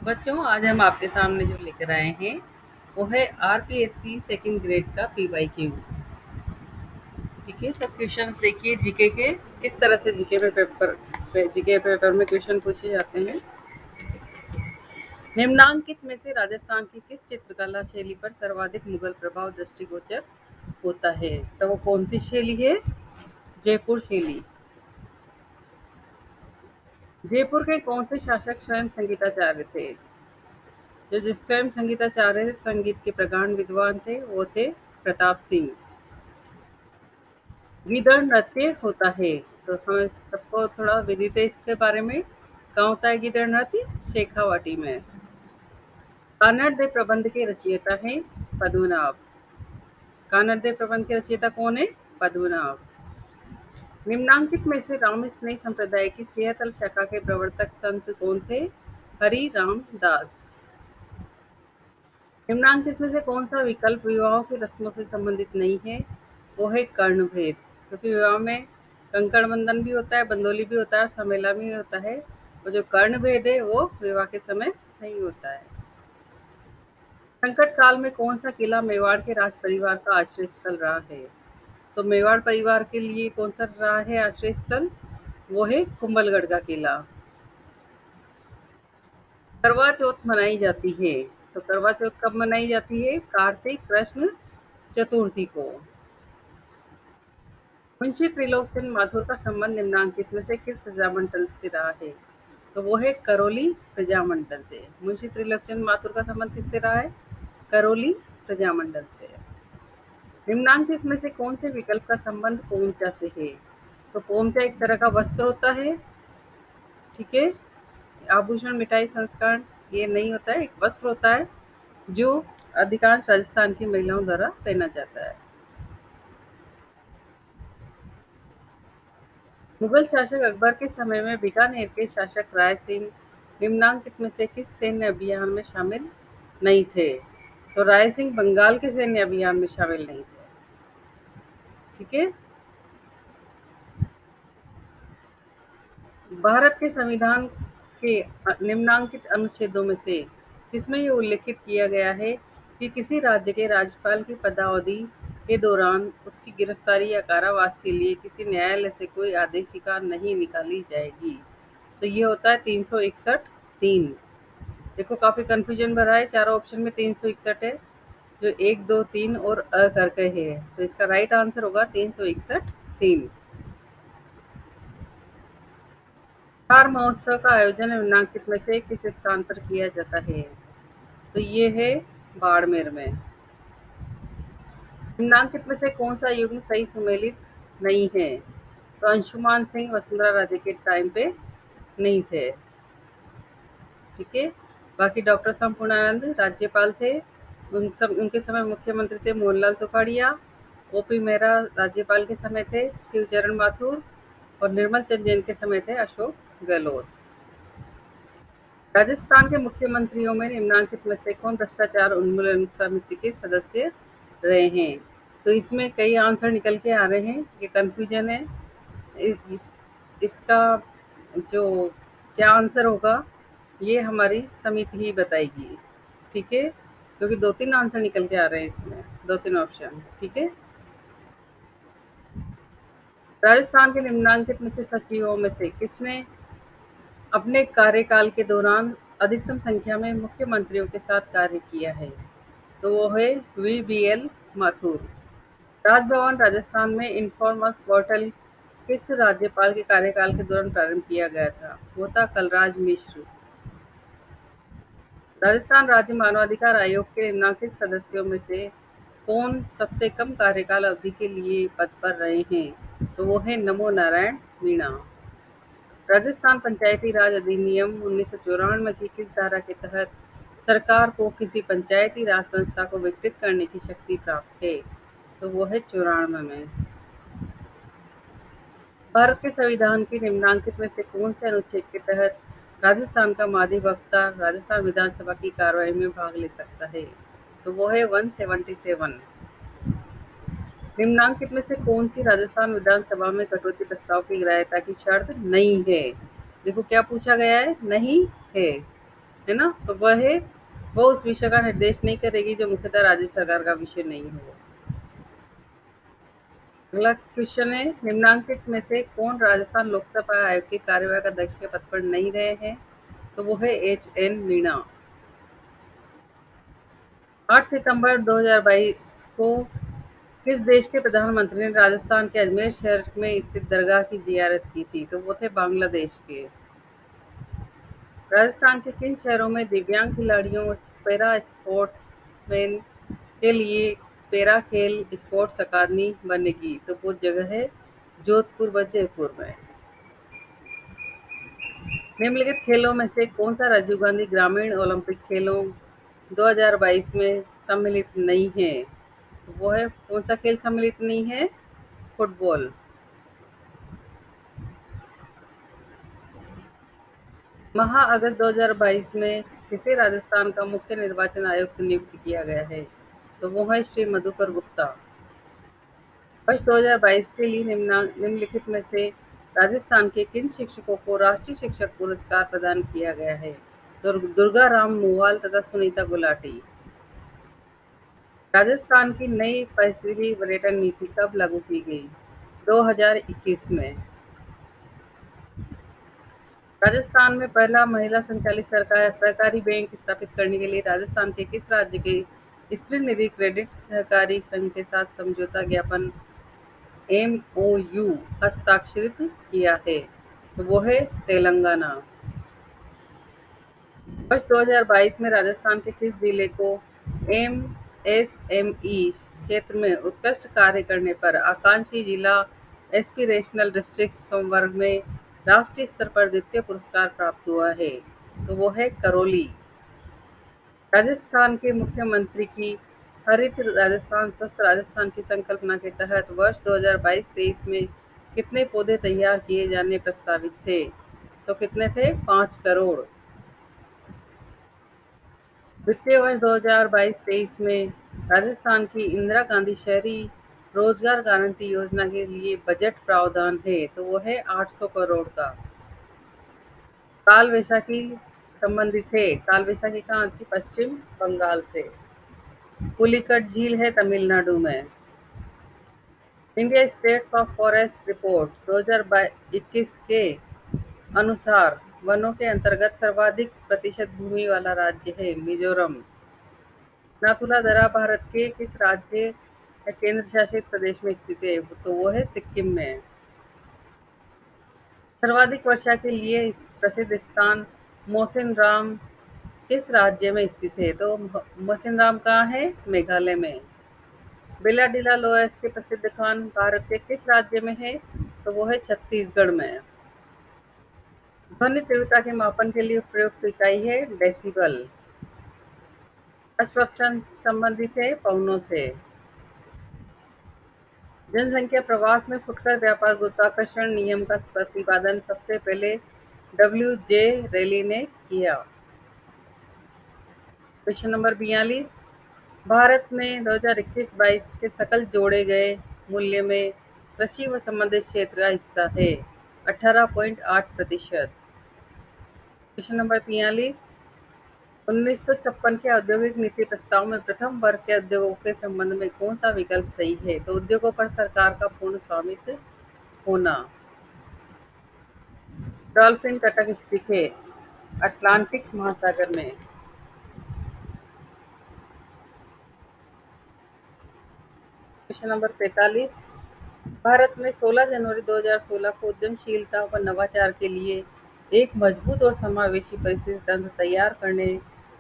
बच्चों, आज हम आपके सामने जो लेकर आए हैं वो है आरपीएससी सेकंड ग्रेड का पीवाईक्यू। ठीक है, तो क्वेश्चंस देखिए जीके के। किस तरह से जीके पेपर में क्वेश्चन पूछे जाते हैं। निम्नांकित में से राजस्थान की किस चित्रकला शैली पर सर्वाधिक मुगल प्रभाव दृष्टिगोचर होता है? तो वो कौन सी शैली है? जयपुर शैली। जयपुर के कौन से शासक स्वयं संगीताचार्य थे? जो स्वयं संगीताचार्य संगीत के प्रगाढ़ विद्वान थे वो थे प्रताप सिंह। गीदड़ नृत्य होता है, तो हमें सबको थोड़ा विदित है इसके बारे में। कहाँ होता है गीदड़ नृत्य? शेखावाटी में। कानड़ देव प्रबंध के रचयिता हैं पद्मनाभ। कानड़ देव प्रबंध के रचयिता कौन है? पद्मनाभ। निम्नांकित में से रामस्नेही संप्रदाय की सेहतल शाखा के प्रवर्तक संत कौन थे? हरि राम दास। निम्नांकित में से कौन सा विकल्प विवाहों की रस्मों से संबंधित नहीं है? वो है कर्णभेद, क्योंकि विवाह में कंकड़ बंधन भी होता है, बंदोली भी होता है, समेला भी होता है। और जो कर्णभेद है वो विवाह के समय नहीं होता है। संकट काल में कौन सा किला मेवाड़ के राज परिवार का आश्रय स्थल रहा है? तो मेवाड़ परिवार के लिए कौन सा रहा है आश्रय स्थल? वो है कुंभलगढ़ का किला। करवा चौथ मनाई जाती है, तो करवा चौथ कब मनाई जाती है? कार्तिक कृष्ण चतुर्थी को। मुंशी त्रिलोकचंद माथुर का संबंध निम्नांकित में से किस प्रजामंडल से रहा है? तो वो है करौली प्रजामंडल से। मुंशी त्रिलोकचंद माथुर का संबंध किससे रहा है? करौली प्रजामंडल से। निम्नांकित में से कौन से विकल्प का संबंध पोमचा से है? तो पोमचा एक तरह का वस्त्र होता है। ठीक है, आभूषण मिठाई संस्करण ये नहीं होता है, एक वस्त्र होता है जो अधिकांश राजस्थान की महिलाओं द्वारा पहना जाता है। मुगल शासक अकबर के समय में बीकानेर के शासक राय सिंह निम्नांकित में से किस सैन्य अभियान में शामिल नहीं थे? तो राय सिंह बंगाल के सैन्य अभियान में शामिल नहीं थे। ठीक है, भारत के संविधान के निम्नांकित अनुच्छेदों में से किसमें ये उल्लिखित किया गया है कि किसी राज्य के राज्यपाल की पदावधि के दौरान उसकी गिरफ्तारी या कारावास के लिए किसी न्यायालय से कोई आदेशिका नहीं निकाली जाएगी? तो ये होता है 361(3). देखो काफी कंफ्यूजन भरा है, चारों ऑप्शन में 361 है, जो 1, 2, 3 और करके है, तो इसका राइट आंसर होगा 361(3). थार महोत्सव का आयोजन निम्नांकित में से किस स्थान पर किया जाता है? तो ये है बाड़मेर में। निम्नांकित में से कौन सा युग्म सही सुमेलित नहीं है? तो अंशुमान सिंह वसुंधरा राजे के टाइम पे नहीं थे। ठीक है, बाकी डॉक्टर संपूर्णानंद राज्यपाल थे, उनके समय मुख्यमंत्री थे मोहनलाल सुखाड़िया। ओपी मेहरा राज्यपाल के समय थे शिवचरण माथुर, और निर्मल चंद जैन के समय थे अशोक गहलोत। राजस्थान के मुख्यमंत्रियों में निम्नांकित में से कौन भ्रष्टाचार उन्मूलन समिति के सदस्य रहे हैं? तो इसमें कई आंसर निकल के आ रहे हैं, ये कंफ्यूजन है। इस इसका जो क्या आंसर होगा ये हमारी समिति ही बताएगी। ठीक है, क्योंकि 2-3 आंसर निकल के आ रहे हैं इसमें, 2-3 ऑप्शन। ठीक है, राजस्थान के निम्नांकित मुख्य सचिवों में से किसने अपने कार्यकाल के दौरान अधिकतम संख्या में मुख्यमंत्रियों के साथ कार्य किया है? तो वो है वीबीएल माथुर। राजभवन राजस्थान में इन्फॉर्मस पोर्टल किस राज्यपाल के कार्यकाल के दौरान प्रारंभ किया गया था? वो था कलराज मिश्र। राजस्थान राज्य मानवाधिकार आयोग के निम्नांकित सदस्यों में से कौन सबसे कम कार्यकाल अवधि के लिए पद पर रहे हैं? तो वो है नमो नारायण मीणा। राजस्थान पंचायती राज अधिनियम 1994 की किस धारा के तहत सरकार को किसी पंचायती राज संस्था को विकृत करने की शक्ति प्राप्त है? तो वो है 94 में। भारत के संविधान के निम्नांकित में से कौन से अनुच्छेद के तहत राजस्थान का महाधिवक्ता राजस्थान विधानसभा की कार्यवाही में भाग ले सकता है? तो वो है 177। निम्नांकित में से कौन सी राजस्थान विधानसभा में कटौती प्रस्ताव की ग्राह्यता की शर्त नहीं है? देखो क्या पूछा गया है, नहीं है। है ना? तो वो उस विषय का निर्देश नहीं करेगी जो मुख्यतः राज्य सरकार का विषय नहीं हो। अगला क्वेश्चन है, निम्नांकित में से कौन राजस्थान लोकसभा आयोग के कार्यवाहक अध्यक्ष के पद पर नहीं रहे हैं? तो वो है एच.एन. मीणा। 8 सितंबर 2022 को किस देश के प्रधानमंत्री ने राजस्थान के अजमेर शहर में स्थित दरगाह की जियारत की थी? तो वो थे बांग्लादेश के। राजस्थान के किन शहरों में दिव्यांग खिलाड़ियों पैरा स्पोर्ट्समैन के लिए पैरा खेल स्पोर्ट्स अकादमी बनेगी? तो वो जगह है जोधपुर व जयपुर में। निम्नलिखित खेलों में से कौन सा राजीव गांधी ग्रामीण ओलंपिक खेलों 2022 में सम्मिलित नहीं है? तो वो है, कौन सा खेल सम्मिलित नहीं है? फुटबॉल। माह अगस्त 2022 में किसे राजस्थान का मुख्य निर्वाचन आयुक्त नियुक्त किया गया है? तो वो है श्री मधुकर गुप्ता। वर्ष 2022 के लिए निम्नलिखित में से राजस्थान के किन शिक्षकों को राष्ट्रीय शिक्षक पुरस्कार प्रदान किया गया है? दुर्गा राम मुवाल तथा सुनीता गुलाटी। राजस्थान की नई परिस्थिति पर्यटन नीति कब लागू की गई? 2021 में। राजस्थान में पहला महिला संचालित सहकारी बैंक स्थापित करने के लिए राजस्थान के किस राज्य के स्त्री निधि क्रेडिट सहकारी संघ के साथ समझौता ज्ञापन एमओयू हस्ताक्षरित किया है? तो वो है तेलंगाना। वर्ष 2022 में राजस्थान के किस जिले को एमएसएमई क्षेत्र में उत्कृष्ट कार्य करने पर आकांक्षी जिला एस्पिरेशनल डिस्ट्रिक्ट संवर्ग में राष्ट्रीय स्तर पर द्वितीय पुरस्कार प्राप्त हुआ है? तो वो है करौली। राजस्थान के मुख्यमंत्री की हरित राजस्थान स्वस्थ राजस्थान की संकल्पना के तहत वर्ष 2022-23 में कितने पौधे तैयार किए जाने प्रस्तावित थे? तो कितने थे? 5 करोड़। वित्तीय वर्ष 2022-23 में राजस्थान की इंदिरा गांधी शहरी रोजगार गारंटी योजना के लिए बजट प्रावधान है? तो वो है 800 करोड़ का। काल वैसाखी संबंधित है। काल वैसाखी कहाँ थी? पश्चिम बंगाल से। पुलिकट झील है तमिलनाडु में। India states of forest report 2021 के अनुसार वनों के अंतर्गत सर्वाधिक प्रतिशत भूमि वाला राज्य है मिजोरम। नाथुला दर्रा भारत के किस राज्य या केंद्र शासित प्रदेश में स्थित है? तो वो है सिक्किम में। सर्वाधिक वर्षा के लिए प्रसिद्ध स्थान मोसिनराम किस राज्य में स्थित है? तो मोसिनराम कहाँ है? मेघालय में। बिलाडिला लोएस के प्रसिद्ध खान भारत के किस राज्य में है? तो वो है छत्तीसगढ़ में। ध्वनि तीव्रता के मापन के लिए प्रयुक्त इकाई है डेसिबल। अश्वक्षण संबंधित है पवनों से। जनसंख्या प्रवास में फुटकर व्यापार गुरुत्वाकर्षण नियम का प्रतिपादन सबसे पहले डब्ल्यू.जे. रेली ने किया। क्वेश्चन नंबर 42, भारत में 2021-22 के सकल जोड़े गए मूल्य में कृषि व संबंधित क्षेत्र का हिस्सा है 18.8%। क्वेश्चन नंबर 43, 1956 के औद्योगिक नीति प्रस्ताव में प्रथम वर्ग के उद्योगों के संबंध में कौन सा विकल्प सही है? तो उद्योगों पर सरकार का पूर्ण स्वामित्व होना। डॉल्फिन तटक स्थित है अटलांटिक महासागर में। क्वेश्चन नंबर 45, भारत में 16 जनवरी 2016 को उद्यमशीलता व नवाचार के लिए एक मजबूत और समावेशी परिस्थिति तंत्र तैयार करने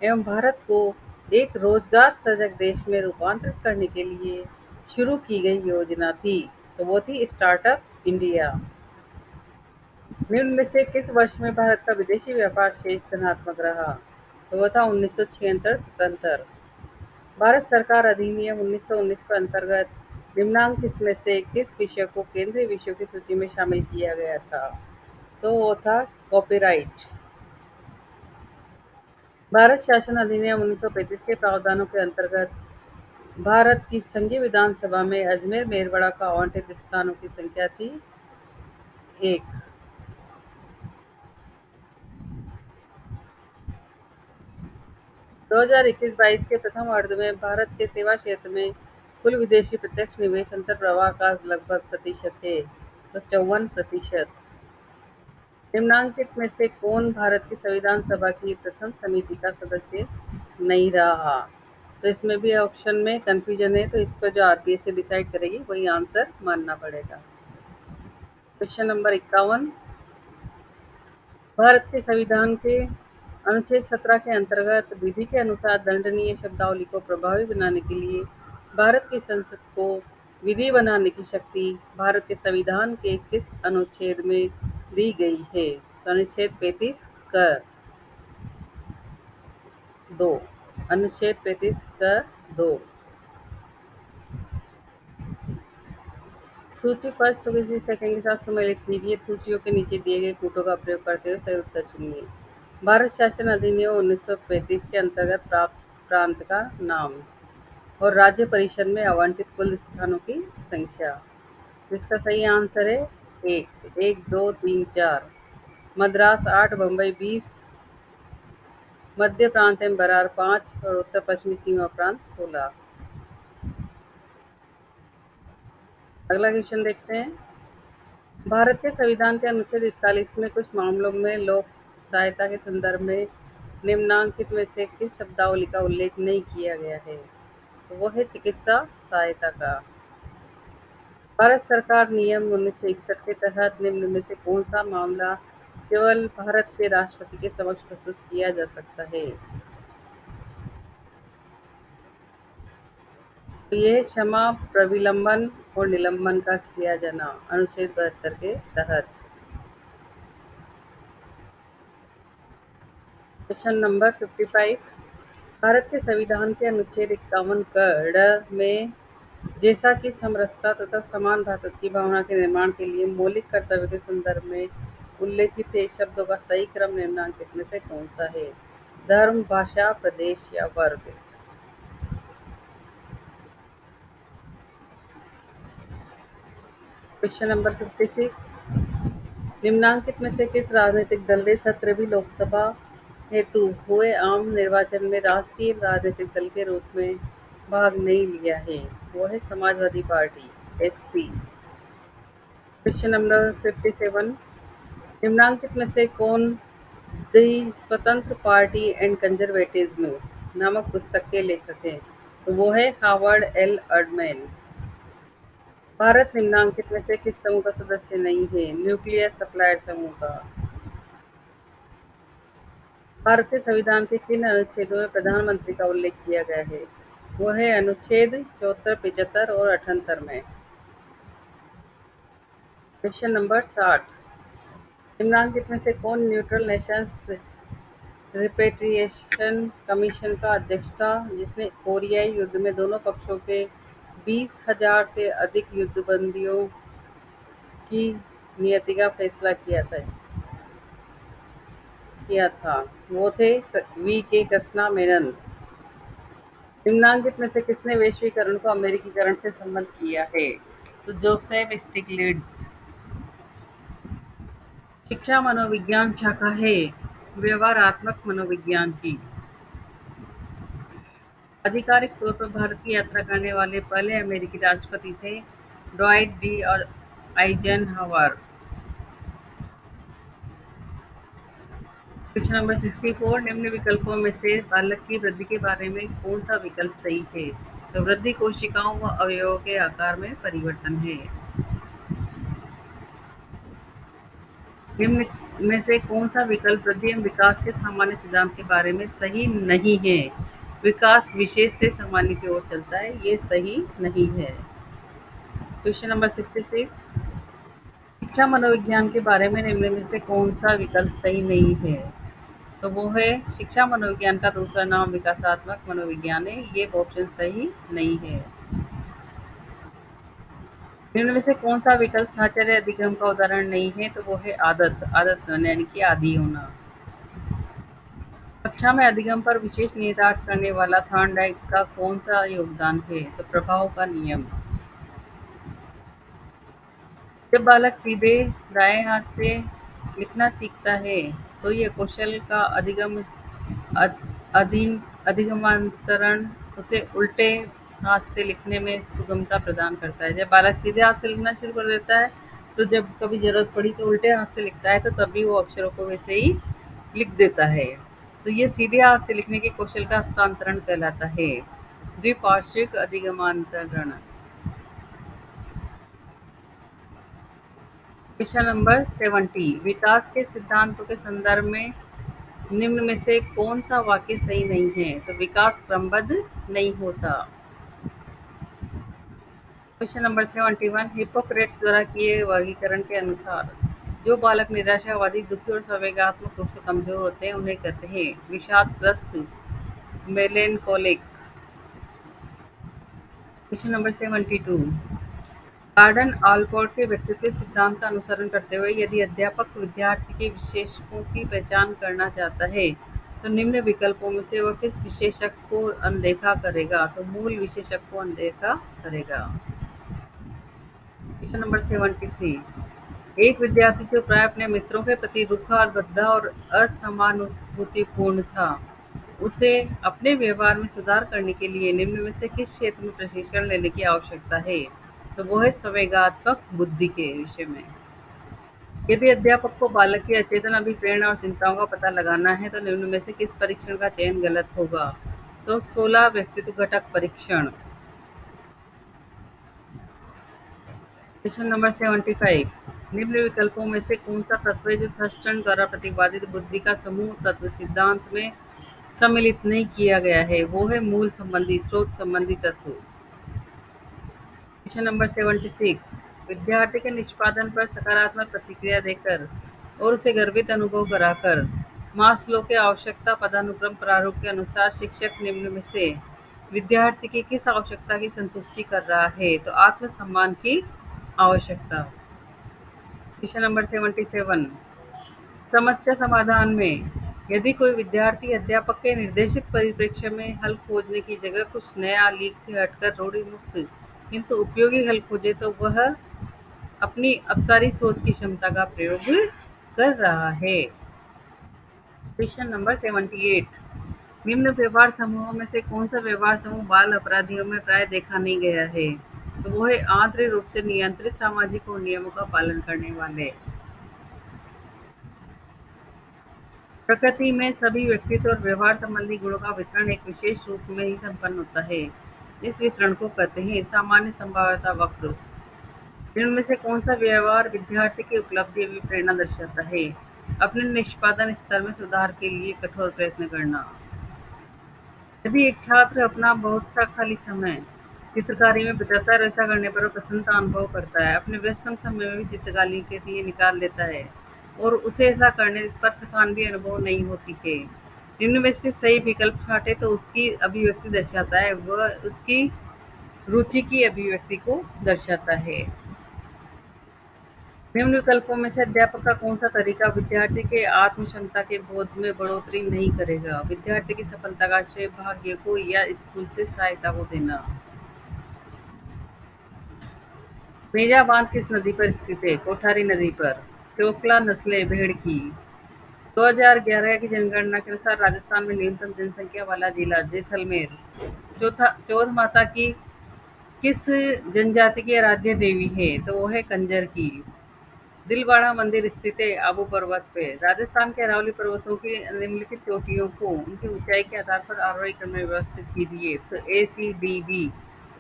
एवं भारत को एक रोजगार सजग देश में रूपांतरित करने के लिए शुरू की गई योजना थी। तो वो थी स्टार्टअप इंडिया। निम्न में से किस वर्ष में भारत का विदेशी व्यापार शेष धनात्मक रहा? तो वो था 1976-77। भारत सरकार अधिनियम 1919 के अंतर्गत निम्नांकित में से किस विषय को केंद्रीय विषयों की सूची में शामिल किया गया था? तो वो था कॉपीराइट। भारत शासन अधिनियम 1935 के प्रावधानों के अंतर्गत भारत की संघीय विधानसभा में अजमेर मेरवड़ा का आवंटित स्थानों की संख्या थी 1। 2021-22 के प्रथम अर्ध में भारत के सेवा क्षेत्र में कुल विदेशी प्रत्यक्ष निवेश अंतर प्रवाह का लगभग प्रतिशत है, तो 54%। निम्नांकित में से कौन भारत की संविधान सभा की प्रथम समिति का सदस्य नहीं रहा? तो इसमें भी ऑप्शन में कंफ्यूजन है, तो इसको जो आरपीएससी डिसाइड करेगी वही आंसर मानना पड़ेगा। क्वेश्चन नंबर 51, भारत के संविधान के अनुच्छेद 17 के अंतर्गत विधि के अनुसार दंडनीय शब्दावली को प्रभावी बनाने के लिए भारत की संसद को विधि बनाने की शक्ति भारत के संविधान के किस अनुच्छेद में दी गई है? तो अनुच्छेद 35 क 2। अनुच्छेद 35 क 2। सूची फर्स्ट सूची सेकंड के साथ सम्मिलित कीजिए। सूचियों के नीचे दिए गए कूटों का प्रयोग करते हुए सही उत्तर चुनिए। भारत शासन अधिनियम 1935 के अंतर्गत प्राप्त प्रांत का नाम और राज्य परिषद में आवंटित कुल स्थानों की संख्या। इसका सही आंसर है 1, 1, 2, 3, 4। मद्रास 8, बम्बई 20, मध्य प्रांत एवं बरार 5 और उत्तर पश्चिमी सीमा प्रांत 16। अगला क्वेश्चन देखते हैं। भारत के संविधान के अनुच्छेद 41 में कुछ मामलों में लोक सहायता के संदर्भ में निम्नांकित में से किस शब्दावली का उल्लेख नहीं किया गया है? तो वो है चिकित्सा सहायता का। भारत सरकार नियम 1961 के तहत निम्न में से कौन सा मामला केवल भारत के राष्ट्रपति के समक्ष प्रस्तुत किया जा सकता है? तो ये क्षमा, प्रविलंबन और निलंबन का किया जाना अनुच्छेद 72 के तहत। क्वेश्चन नंबर 55, भारत के संविधान के अनुच्छेद 51 क ड में जैसा कि समरसता तथा समान भारत की भावना के निर्माण के लिए मौलिक कर्तव्य के संदर्भ में उल्लेखित है शब्दों का सही क्रम निम्नांकित में से कौन सा है? धर्म, भाषा, प्रदेश या वर्ग? क्वेश्चन नंबर 56, निम्नांकित में से किस राजनीतिक दल ने 17वीं लोकसभा हेतु हुए आम निर्वाचन में राष्ट्रीय राजनीतिक दल के रूप में भाग नहीं लिया है? वो है Samajwadi party, SP. Question number 57, निम्नांकित में से कौन द स्वतंत्र पार्टी एंड कंजर्वेटिज्म नामक पुस्तक के लेखक हैं? तो वो है हावर्ड एल अर्डमैन। भारत निम्नांकित में से किस समूह का सदस्य नहीं है? न्यूक्लियर सप्लायर समूह का। भारतीय संविधान के किन अनुच्छेदों में प्रधानमंत्री का उल्लेख किया गया है? वो है अनुच्छेद 74, 75 और 78 में। क्वेश्चन नंबर 60, निम्नांकित में से कौन न्यूट्रल नेशंस रिपेट्रिएशन कमीशन का अध्यक्ष था जिसने कोरियाई युद्ध में दोनों पक्षों के 20,000 से अधिक युद्धबंदियों की नियति का फैसला किया था? वो थे वी के कृष्णा मेनन। निम्नांकित में से किसने वैश्वीकरण को अमेरिकीकरण से संबद्ध किया है? तो जोसेफ स्टिग्लिट्ज। शिक्षा मनोविज्ञान शाखा है व्यवहारात्मक मनोविज्ञान की। आधिकारिक तौर पर भारत की यात्रा करने वाले पहले अमेरिकी राष्ट्रपति थे Dwight D Eisenhower. Question number 64, निम्न विकल्पों में से बालक की वृद्धि के बारे में कौन सा विकल्प सही है? तो वृद्धि कोशिकाओं व अवयवों के आकार में परिवर्तन है। निम्न में से कौन सा विकल्प वृद्धि एवं विकास के सामान्य सिद्धांत के बारे में सही नहीं है? विकास विशेष से सामान्य की ओर चलता है, ये सही नहीं है। क्वेश्चन नंबर 66, शिक्षा मनोविज्ञान के बारे में निम्न में से कौन सा विकल्प सही नहीं है? तो वो है शिक्षा मनोविज्ञान का दूसरा नाम विकासात्मक मनोविज्ञान है, ये ऑप्शन सही नहीं है। निम्न में से कौन सा विकल्प साहचर्य अधिगम का उदाहरण नहीं है? तो वो है आदत यानी कि आदी होना। कक्षा में अधिगम पर विशेष निहितार्थ करने वाला थॉर्नडाइक का कौन सा योगदान है? तो प्रभाव का नियम। जब बालक सीधे दाएं हाथ से लिखना सीखता है तो यह कौशल का अधिगम अधीन अधिगमांतरण उसे उल्टे हाथ से लिखने में सुगमता प्रदान करता है। जब बालक सीधे हाथ से लिखना शुरू कर देता है, तो जब कभी ज़रूरत पड़ी तो उल्टे हाथ से लिखता है, तो तब भी वो अक्षरों को वैसे ही लिख देता है। तो ये सीधे हाथ से लिखने के कौशल का हस्तांतरण कहलाता है। द्विपार्श्विक अधिगमांतरण। क्वेश्चन नंबर 70, विकास के सिद्धांतों के संदर्भ में निम्न में से कौन सा वाक्य सही नहीं है? तो विकास क्रमबद्ध नहीं होता। क्वेश्चन नंबर 71, हिप्पोक्रेट्स द्वारा किए वर्गीकरण के अनुसार जो बालक निराशावादी, दुखी और संवेगात्मक रूप से कमजोर होते हैं उन्हें कहते हैं विषादग्रस्त, melancholic. Question number 72, Gordon Allport के व्यक्तित्व सिद्धांत का अनुसरण करते हुए यदि अध्यापक विद्यार्थी के विशेषकों की पहचान करना चाहता है तो निम्न विकल्पों में से वह किस विशेषक को अनदेखा करेगा? तो मूल विशेषक को अनदेखा करेगा। क्वेश्चन नंबर 73, एक विद्यार्थी जो प्राय अपने मित्रों के प्रति रूखा, गद्दा और असहानुभूतिपूर्ण था, उसे अपने व्यवहार में सुधार करने के लिए निम्न में से किस क्षेत्र में प्रशिक्षण लेने की आवश्यकता है? तो वो है संवेगात्मक बुद्धि के विषय में। यदि अध्यापक को बालक की अचेतन अभिप्रेरणा और चिंताओं का पता लगाना है तो निम्न में से किस परीक्षण का चयन गलत होगा? तो 16 व्यक्तित्व घटक परीक्षण। क्वेश्चन नंबर 75, निम्न विकल्पों में से कौन सा तत्व है जो थर्स्टन द्वारा प्रतिपादित बुद्धि का समूह तत्व सिद्धांत में सम्मिलित नहीं किया गया है? वो है मूल संबंधी, स्रोत संबंधी तत्व। क्वेश्चन नंबर 76, विद्यार्थी के निष्पादन पर सकारात्मक प्रतिक्रिया देकर और उसे गर्वित अनुभव कराकर मास्लो के आवश्यकता पदानुक्रम प्रारूप के अनुसार शिक्षक निम्न में से विद्यार्थी की किस आवश्यकता की संतुष्टि कर रहा है? तो आत्मसम्मान की आवश्यकता। क्वेश्चन नंबर 77, समस्या समाधान में यदि कोई विद्यार्थी अध्यापक के निर्देशित परिप्रेक्ष्य में हल खोजने की जगह कुछ नया, लीक से हटकर रूढ़िमुक्त किंतु उपयोगी हल खोजे तो वह अपनी अपसारी सोच की क्षमता का प्रयोग कर रहा है। क्वेश्चन नंबर 78, निम्न व्यवहार समूहों में से कौन सा व्यवहार समूह बाल अपराधियों में प्राय देखा नहीं गया है? तो वो है आंतरिक रूप से नियंत्रित, सामाजिक और नियमों का पालन करने वाले। प्रकृति में सभी व्यक्तित्व और व्यवहार संबंधी गुणों का वितरण एक विशेष रूप में ही संपन्न होता है। इस वितरण को कहते हैं सामान्य संभाव्यता वक्र। इनमें से कौन सा व्यवहार विद्यार्थी की उपलब्धि एवं प्रेरणा दर्शाता है? अपने निष्पादन स्तर में सुधार के लिए कठोर प्रयत्न करना। यदि एक छात्र अपना बहुत सा खाली समय चित्रकारी में बिताता है, ऐसा करने पर वह प्रसन्नता अनुभव करता है, अपने व्यस्तम समय में भी चित्रकारी के लिए निकाल लेता है और उसे ऐसा करने पर थकान भी अनुभव नहीं होती है। निम्न में से सही विकल्प छांटे तो उसकी अभिव्यक्ति दर्शाता है, वह उसकी रुचि की अभिव्यक्ति को दर्शाता है। निम्न विकल्पों में से अध्यापक का कौन सा तरीका विद्यार्थी के आत्म क्षमता के बोध में बढ़ोतरी नहीं करेगा? विद्यार्थी की सफलता का श्रेय भाग्य को या स्कूल से सहायता को देना। मेजा बांध किस नदी पर स्थित है? कोठारी नदी पर। चोकला नस्लें भेड़ की। 2011 की जनगणना के अनुसार राजस्थान में न्यूनतम जनसंख्या वाला जिला जैसलमेर। चौथ माता की किस जनजाति की आराध्य देवी है? तो वो है कंजर की। दिलवाड़ा मंदिर स्थित है आबू पर्वत पे। राजस्थान के अरावली पर्वतों की निम्नलिखित चोटियों को उनकी ऊंचाई के आधार पर आरोही क्रम में व्यवस्थित कीजिए। तो ACDB,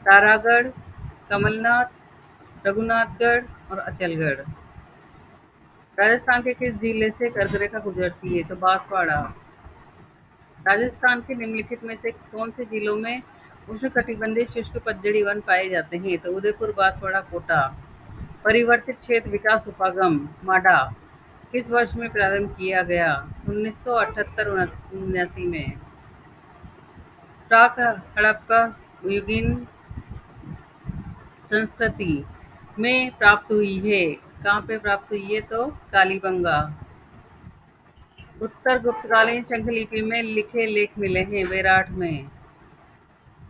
तारागढ़, कमलनाथ, रघुनाथगढ़ और अचलगढ़। राजस्थान के किस जिले से कर्क रेखा गुजरती है? तो बांसवाड़ा। राजस्थान के निम्नलिखित में से कौन से जिलों में उष्णकटिबंधीय शुष्क पतझड़ी वन पाए जाते हैं? तो उदयपुर, बांसवाड़ा, कोटा। परिवर्तित क्षेत्र विकास उपागम माडा किस वर्ष में प्रारंभ किया गया? 1978-79 में। प्राक हड़प्पा युगीन संस्कृति में प्राप्त हुई है। कहाँ पे प्राप्त हुई है? तो कालीबंगा। उत्तर गुप्तकालीन शंख लिपि में लिखे लेख मिले हैं बेराठ में।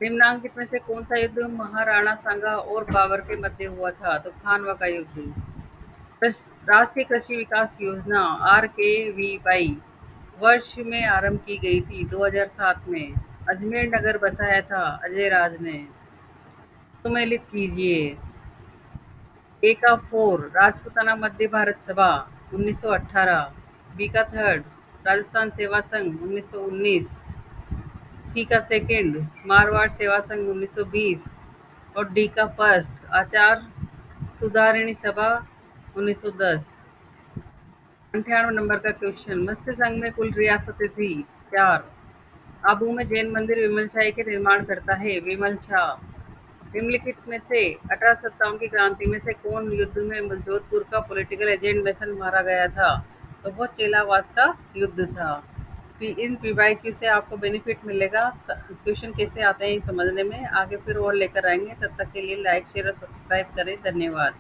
निम्नांकित में से कौन सा युद्ध महाराणा सांगा और बाबर के मध्य हुआ था? तो खानवा का युद्ध। राष्ट्रीय कृषि विकास योजना RKVY वर्ष में आरंभ की गई थी? 2007 में। अजमेर नगर बसाया था अजय राज ने। सुमेलित कीजिए। ए का 4 राजपूताना मध्य भारत सभा 1918। बी का 3 राजस्थान सेवा संघ 1919। सी का 2 मारवाड़ सेवा संघ 1920। और डी का 1 आचार सुधारिणी सभा 1910। 98 नंबर का क्वेश्चन, मत्स्य संघ में कुल रियासतें थी 4। आबू में जैन मंदिर विमल शाही के निर्माण करता है विमल शाह। निम्नलिखित में से 1857 की क्रांति में से कौन युद्ध में जोधपुर का पॉलिटिकल एजेंट बेसन मारा गया था? तो वो चेलावास का युद्ध था। इन पीवाईक्यू से आपको बेनिफिट मिलेगा। क्वेश्चन कैसे आते हैं ये समझने में। आगे फिर और लेकर आएंगे। तब तक के लिए लाइक शेयर और सब्सक्राइब करें। धन्यवाद।